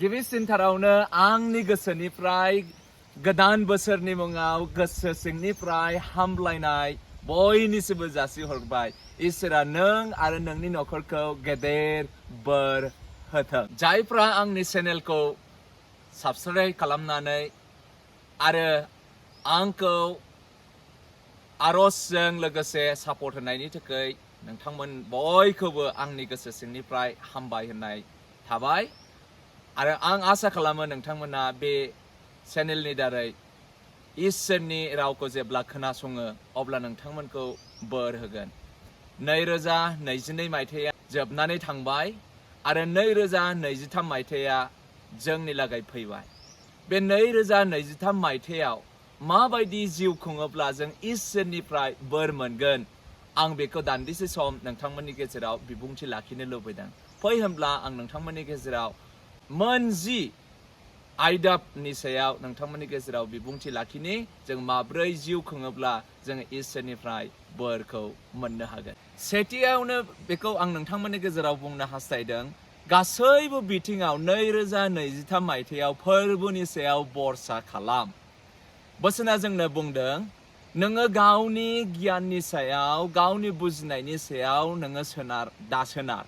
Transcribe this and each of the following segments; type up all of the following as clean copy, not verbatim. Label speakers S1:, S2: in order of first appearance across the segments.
S1: गिबिसिनथारावनो आंनि गोसोनिफ्राय गोदान बोसोरनि मुङाव गोसो सिंनिफ्राय हामलायनाय बयनिसिमबो जासिहरबाय। इसोरा नों आरो नोंनि नखरखौ गेदेर बोर होथों। जायफ्रा आंनि चेनेलखौ साबस्क्राइब खालामनानै आरो आंखौ आरजजों लोगोसे सापर्ट होनायनि थाखाय नोंथांमोन बयखौबो आंनि गोसो सिंनिफ्राय हामबाय होननाय थाबाय। आरो आं आसा खालामो नोंथांमोना बे चेनेलनि दारै इसोरनि रावखौ जेब्ला खोनासङो अब्ला नोंथांमोनखौ बोर होगोन। 2022 मायथाइया जोबनानै थांबाय आरो 2023 मायथाइया जोंनि लागै फैबाय। बे 2023 मायथाइयाव माबायदि जिउ खुङोब्ला जों इसोरनिफ्राय बोर मोनगोन आं बेखौ दान्दिसे सम नोंथांमोननि गेजेराव बिबुंथि लाखिनो लुबैदों। फै होनब्ला आं नोंथांमोननि गेजेराव मोनजि आयदानि सायाव नोंथांमोननि गेजेराव बिबुंथि लाखिनि जों माब्रै जिउ खुङोब्ला जों इसोरनिफ्राय बोरखौ मोननो हागोन। सेथियावनो बेखौ आं नोंथांमोननि गेजेराव बुंनो हास्थायदों, गासैबो बिथिङाव 2023 मायथाइयाव फोरबोनि सायाव बरसा खालाम। बोसोना जोंनो बुंदों नोङो गावनि गियाननि सायाव गावनि बुजिनायनि सायाव नोङो दासोनार।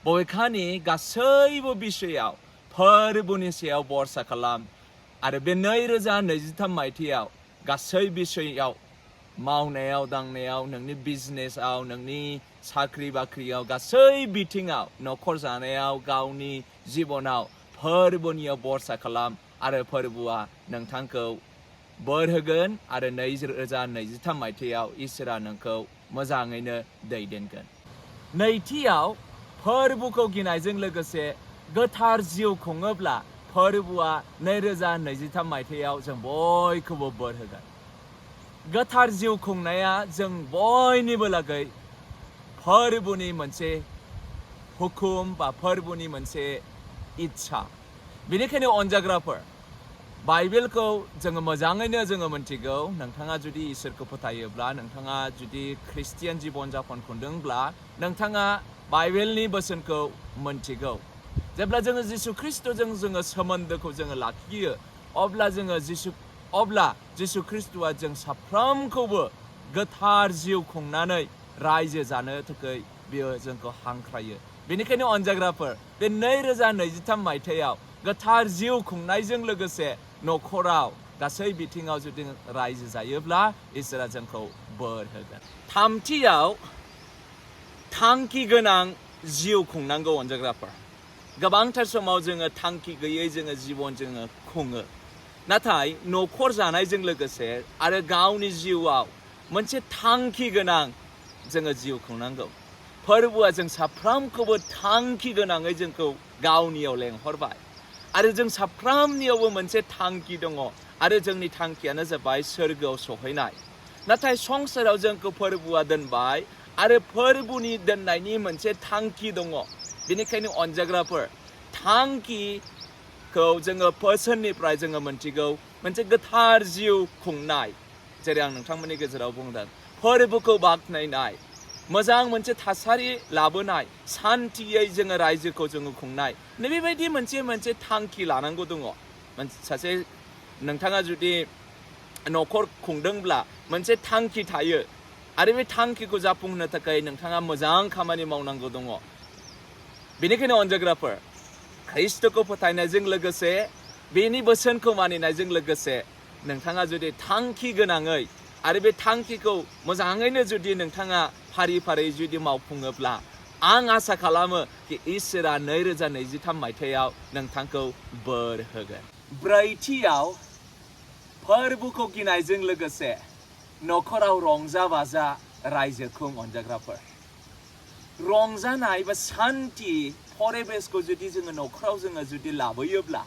S1: बबेखानि गासैबो बिषयाव फोरबोनि सायाव बरसा खालाम आरो बे 2023 मायथाइयाव गासै बिषयाव मावनायाव दांनायाव नोंनि बिजनेसआव नोंनि साख्रि बाख्रियाव गासै बिथिङाव नखर जानायाव गावनि जिबनाव फोरबोनियाव बरसा खालाम आरो फोरबोआ नोंथांखौ बोर होगोन आरो 2023 मायथाइयाव इसोरा नोंखौ मोजाङैनो दैदेनगोन। नैथियाव फोरबोखौ गिनायजों लोगोसे गोथार जिउ खुङोब्ला फोरबोआ 2023 मायथाइयाव जों बयखौबो बोर होगोन। गोथार जिउ खुंनाया जों बयनिबो लागै फोरबोनि मोनसे हुकुम बा फोरबोनि मोनसे इच्छा। बेनिखायनो अनजाग्राफोर, बाइबेलखौ जोङो मोजाङैनो जोङो मिथिगौ। नोंथाङा जुदि इसोरखौ फोथायोब्ला, नोंथाङा जुदि ख्रिस्टियान जीबन जापन खुंदोंब्ला नोंथाङा बाइबेलनि बोसोनखौ मिथिगौ। जेब्ला जोङो जिसु ख्रिस्टजों जोङो सोमोन्दोखौ जोङो लाखियो अब्ला जिसु ख्रिस्टआ जों साफ्रोमखौबो गोथार जिउ खुंनानै रायजो जानो थाखाय बियो जोंखौ हांख्रायो। बेनिखायनो अनजाग्राफोर, बे 2023 मायथाइयाव गोथार जिउ खुंनायजों लोगोसे नखराव गासै बिथिङाव जुदि रायजो जायोब्ला इसोरा जोंखौ बोर होगोन। थामथियाव थांखि गोनां जिउ खुंनांगौ। अनजाग्राफोर, गोबांथार समाव जोङो थांखि गैयै जोङो जिबन जोङो खुङो। नाथाय नखर जानायजों लोगोसे आरो गावनि जिउआव मोनसे थांखि गोनां जोङो जिउ खुंनांगौ। फोरबोआ जों साफ्रोमखौबो थांखि गोनाङै जोंखौ गावनियाव लेंहरबाय आरो जों साफ्रोमनियावबो मोनसे थांखि दङ आरो जोंनि थांखियानो जाबाय सोरगोआव सहैनाय। नाथाय संसाराव जोंखौ फोरबोआ दोनबाय आरो फोरबोनि दोननायनि मोनसे थांखि दङ। बेनिखायनो अनजाग्राफोर, थांखिखौ जोङो बोसोननिफ्राय जोङो मिथिगौ मोनसे गोथार जिउ खुंनाय। जेरै आं नोंथांमोननि गेजेराव बुंदों, फोरबोखौ बाख्नायनाय, मोजां मोनसे थासारि लाबोनाय, सान्थियै जोङो रायजोखौ जोङो खुंनाय, बेबायदि मोनसे थांखि लानांगौ दङ। सासे नोंथाङा जुदि नखर खुंदोंब्ला मोनसे थांखि थायो आरो बे थांखिखौ जाफुंहोनो थाखाय नोंथाङा मोजां खामानि मावनांगौ दङ। बेनिखायनो अनजाग्राफोर, ख्रिस्टखौ फोथायनायजों लोगोसे बेनि बोसोनखौ मानिनायजों लोगोसे नोंथाङा जुदि थांखि गोनाङै आरो बे थांखिखौ मोजाङैनो जुदि नोंथाङा फारि फारि जुदि मावफुङोब्ला आं आसा खालामो कि इसोरा 2023 मायथाइयाव नोंथांखौ बोर होगोन। ब्रैथियाव फोरबोखौ गिनायजों लोगोसे नखराव रंजा बाजा रायजो खुं। अनजाग्राफोर, रंजानाय बा सान्थि परिबेसखौ जुदि जोङो नखराव जोङो जुदि लाबोयोब्ला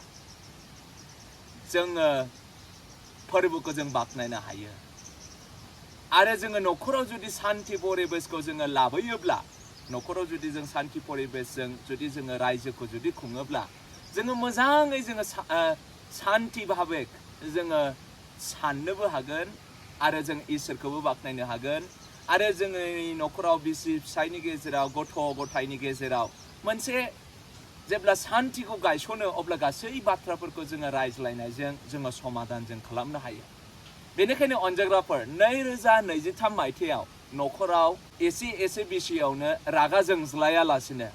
S1: जोङो फोरबोखौ जों बाख्नायनो हायो। आरो जोङो नखराव जुदि सान्थि परिबेसखौ जोङो लाबोयोब्ला, नखराव जुदि जों सान्थि परिबेसजों जुदि जोङो रायजोखौ जुदि खुङोब्ला जोङो मोजाङै जोङो सान्थि भाबै जोङो साननोबो हागोन आरो जों इसोरखौबो बाख्नायनो हागोन आरो जोंनि नखराव बिसि फिसायनि गेजेराव गथ' गथायनि गेजेराव मोनसे जेब्ला सान्तिखौ गायसनो अब्ला गासै बाथ्राफोरखौ जोङो रायज्लायनायजों जोङो समाधानजों खालामनो हायो बेनिखायनो अनजाग्राफोर 2023 मायथाइयाव नखराव एसे बिसियावनो रागा जोंज्लायालासिनो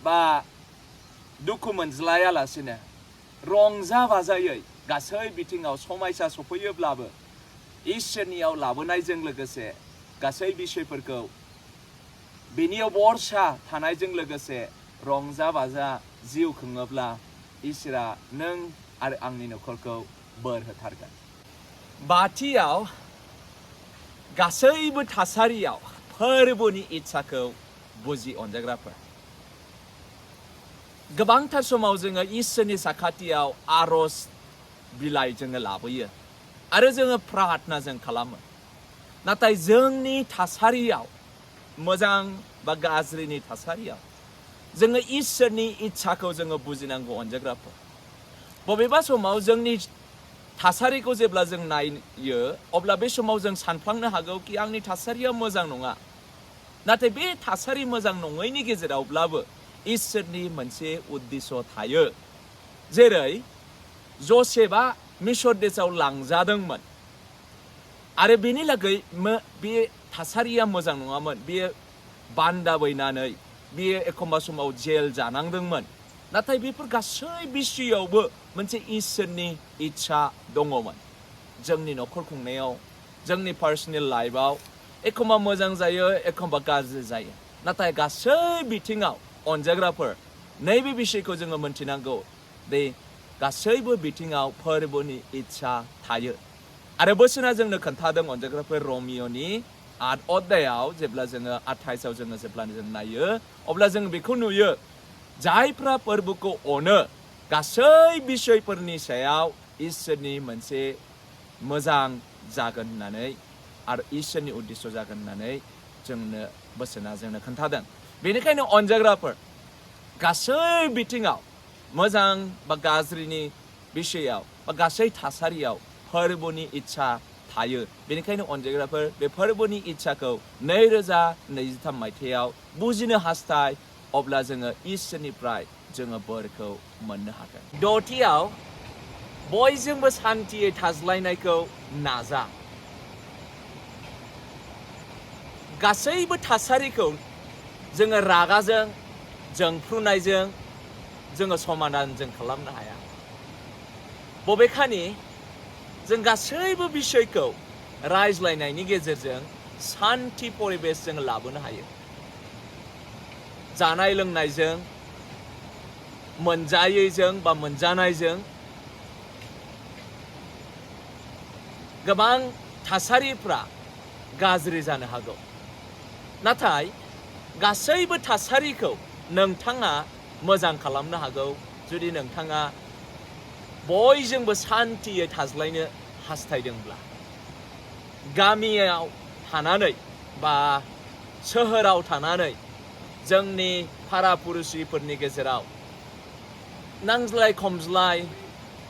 S1: बा दुखु मोनज्लायालासिनो रंजा बाजायै गासै बिथिङाव समायसा सफैयोब्लाबो इसोरनियाव लाबोनायजों लोगोसे गासै बिषयफोरखौ बेनियाव बरसा थानायजों लोगोसे रंजा बाजा जिउ खुङोब्ला इसोरा नों आरो आंनि नखरखौ बोर होथारगोन बाथियाव गासैबो थासारियाव फोरबोनि इच्छाखौ बुजि अनजाग्राफोर गोबांथार समाव जोङो इसोरनि साखाथियाव आरज बिलाइ जोङो लाबोयो आरो जोङो प्रार्थना जों खालामो नाथाय जोंनि थासारियाव मोजां बा गाज्रिनि थासारियाव जोङो इसोरनि इच्छाखौ जोङो बुजिनांगौ अनजाग्राफोर बबेबा समाव जोंनि थासारिखौ जेब्ला जों नायो अब्ला बे समाव जों सानफ्लांनो हागौ कि आंनि थासारिया मोजां नङा नाथाय बे थासारि मोजां नङैनि गेजेरावब्लाबो इसोरनि मोनसे उद्देश्य थायो जेरै जसेफआ मिसर देशआव लांजादोंमोन आरो बेनि लागै बे थासारिया मोजां नङामोन बेयो बान्दाबैनानै बेयो एखमबा समाव जेल जानांदोंमोन नाथाय बेफोर गासै बिषयावबो मोनसे इसोरनि इच्छा दङमोन जोंनि नखर खुंनायाव जोंनि पार्सनेल लाइफआव एखमबा मोजां जायो एखमबा गाज्रि जायो नाथाय गासै बिथिङाव अनजाग्राफोर नैबे बिषयखौ जोङो मोनथिनांगौ दे गासैबो बिथिङाव फोरबोनि इच्छा थायो आरो बोसोना जोंनो खोन्थादों अनजाग्राफोर रमिय'नि 8 अध्यायाव जेब्ला जोङो 28आव जोङो जेब्ला जों नायो अब्ला जों बेखौ नुयो जायफ्रा फोरबोखौ अनो गासै बिषयफोरनि सायाव इसोरनि मोनसे मोजां जागोन होननानै आरो इसोरनि उद्देश्य जागोन होननानै जोंनो बोसोना जोंनो खोन्थादों बेनिखायनो अनजाग्राफोर गासै बिथिङाव मोजां बा गाज्रिनि बिषयाव बा गासै थासारियाव फोरबोनि इच्छा थायो बेनिखायनो अनजाग्राफोर बे फोरबोनि इच्छाखौ 2023 मायथाइयाव बुजिनो हास्थाय अब्ला जोङो इसोरनिफ्राय जोङो बोरखौ मोननो हागोन दथियाव बयजोंबो सान्तियै थाज्लायनायखौ नाजा गासैबो थासारिखौ जोङो रागाजों जोंफ्रुनायजों जोङो समाधानजों खालामनो हाया बबेखानि जों गासैबो बिषयखौ रायज्लायनायनि गेजेरजों सान्ति परिबेश जों लाबोनो हायो जानाय लोंनायजों मोनजायैजों बा मोनजानायजों गोबां थासारिफ्रा गाज्रि जानो हागौ नाथाय गासैबो थासारिखौ नोंथाङा मोजां खालामनो हागौ जुदि नोंथाङा बयजोंबो सान्तियै थाज्लायनो हास्थायदोंब्ला गामियाव थानानै बा सोहोराव थानानै जोंनि फारापुरुसिफोरनि गेजेराव नांज्लाय खमज्लाय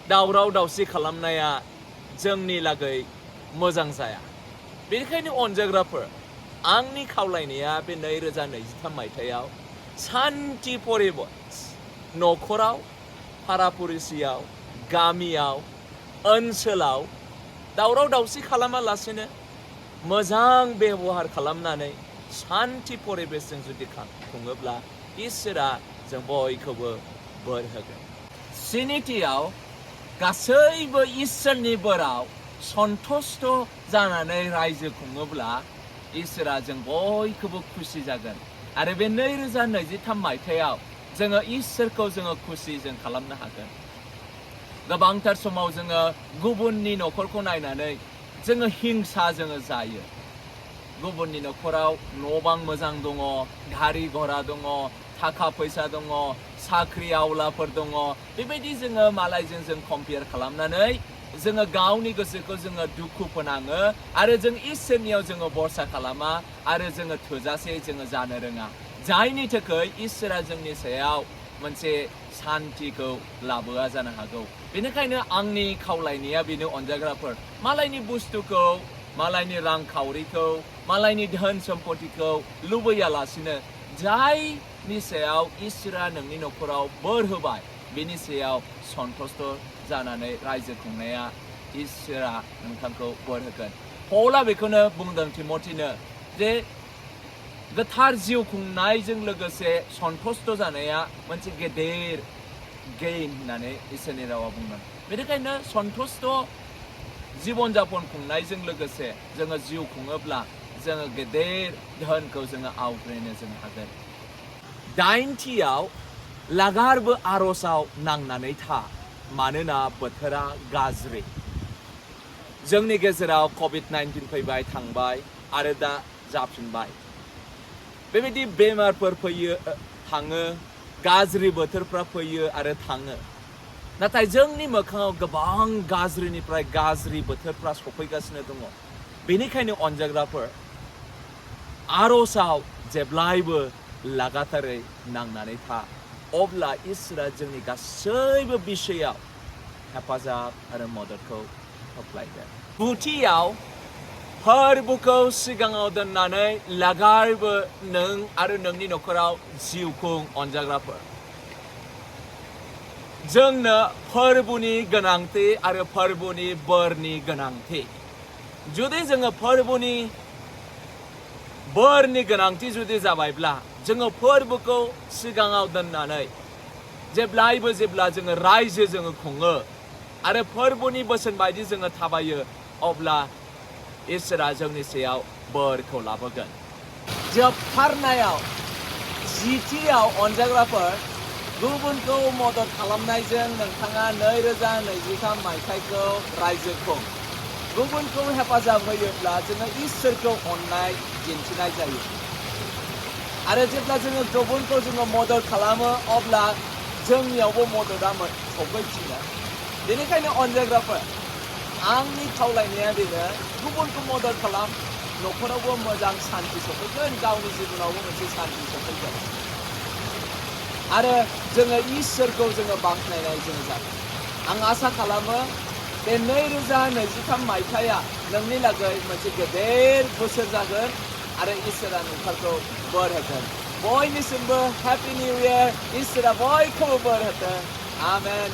S1: दावराव दावसि खालामनाया जोंनि लागै मोजां जाया बेनिखायनो अनजाग्राफोर आंनि खावलायनाया बे 2023 मायथाइयाव सान्ति परिबेश नखराव फारापुरुसियाव गामियाव ओनसोलाव दावराव दावसि खालामालासिनो मोजां बेबहार खालामनानै सान्ति परिबेशजों जुदि खुङोब्ला इसोरा जों बयखौबो बोर होगोन स्निथियाव गासैबो इसोरनि बोराव सन्तुष्ट जानानै रायजो खुङोब्ला इसोरा जों बयखौबो खुसि जागोन आरो बे 2023 मायथाइयाव जोङो इसोरखौ जोङो खुसि जों खालामनो हागोन गोबांथार समाव जोङो गुबुननि नखरखौ नायनानै जोङो हिंसा जोङो जायो गुबुननि नखराव न' बां मोजां दङ गारि घरा दङ थाखा फैसा दङ साख्रि आवलाफोर दङ बेबायदि जोङो मालायजों जों कम्पेयार खालामनानै जोङो गावनि गोसोखौ जोङो दुखु फोनाङो आरो जों इसोरनियाव जोङो भरसा खालामा आरो जोङो थोजासे जोङो जानो रोङा जायनि थाखाय इसोरा जोंनि सायाव मोनसे सान्तिखौ लाबोआ जानो हागौ बेनिखायनो आंनि खावलायनाया बेनो अनजाग्राफोर मालायनि बुस्थुखौ मालायनि रांखावरिखौ मालायनि धोन सम्पतिखौ लुबैयालासिनो जाय नि सायाव इसोरा नोंनि न'खराव बोर होबाय बेनि सायाव सन्तुष्ट जानानै रायजो खुंनाया इसोरा नोंथांखौ बोर होगोन पौला बेखौनो बुंदों तिमथिनो जे गोथार जिउ खुंनायजों लोगोसे सन्तुष्ट जानाया मोनसे गेदेर गेइन होननानै इसोरनि रावा बुंदों बेनिखायनो सन्तुष्ट जीवन जापन खुंनायजों लोगोसे जोङो जिउ खुङोब्ला जोङो गेदेर धोनखौ जोङो आवग्रिनो जों हागोन दाइनथियाव लागारबो आर'जआव नांनानै था मानोना बोथोरा गाज्रि जोंनि गेजेराव COVID-19 फैबाय थांबाय आरो दा जाफिनबाय बेबायदि बेमारफोर फैयो थाङो गाज्रि बोथोरफ्रा फैयो आरो थाङो नाथाय जोंनि मोखाङाव गोबां गाज्रिनिफ्राय गाज्रि बोथोरफ्रा सफैगासिनो दङ बेनिखायनो अनजाग्राफोर आर'जआव जेब्लायबो लागातारै नांनानै था अब्ला इसोरा जोंनि गासैबो बिषयाव हेफाजाब आरो मददखौ होफ्लायगोन गुथियाव फोरबोखौ सिगाङाव दोननानै लागारबो नों आरो नोंनि न'खराव जिउ खुं अनजाग्राफोर जोंनो फोरबोनि गोनांथि आरो फोरबोनि बोरनि गोनांथि जुदि जोङो फोरबोनि बोरनि गोनांथि जुदि जाबायब्ला जोङो फोरबोखौ सिगाङाव दोननानै जेब्लायबो जेब्ला जोङो रायजो जोङो खुङो आरो फोरबोनि बोसोन बायदि जोङो थाबायो अब्ला इसोरा जोंनि सायाव बोरखौ लाबोगोन जोबथारनायाव जिथियाव अनजाग्राफोर गुबुनखौ मदद खालामनायजों नोंथाङा 2023 मायथाइखौ रायजो खुं गुबुनखौ हेफाजाब होयोब्ला जोङो इसोरखौ अननाय दिन्थिनाय जायो आरो जेब्ला जोङो गुबुनखौ जोङो मदद खालामो अब्ला जोंनियावबो मददा सफैफिनो बेनिखायनो अनजाग्राफोर आंनि खावलायनाया बेनो गुबुनखौ मदद खालाम न'खरावबो मोजां सान्थि सफैगोन गावनि जिबनावबो मोनसे सान्थि सफैगोन आरो जोङो इसोरखौ जोङो बाख्नायनाय जोङो जागोन आं आसा खालामो बे 2023 मायथाइया नोंनि लागै मोनसे गेदेर बोसोर जागोन आरो इसोरा नोंथांखौ बोर होगोन बयनिसिमबो हेपि निउ इयार इसोरा बयखौबो बोर होथों आमेन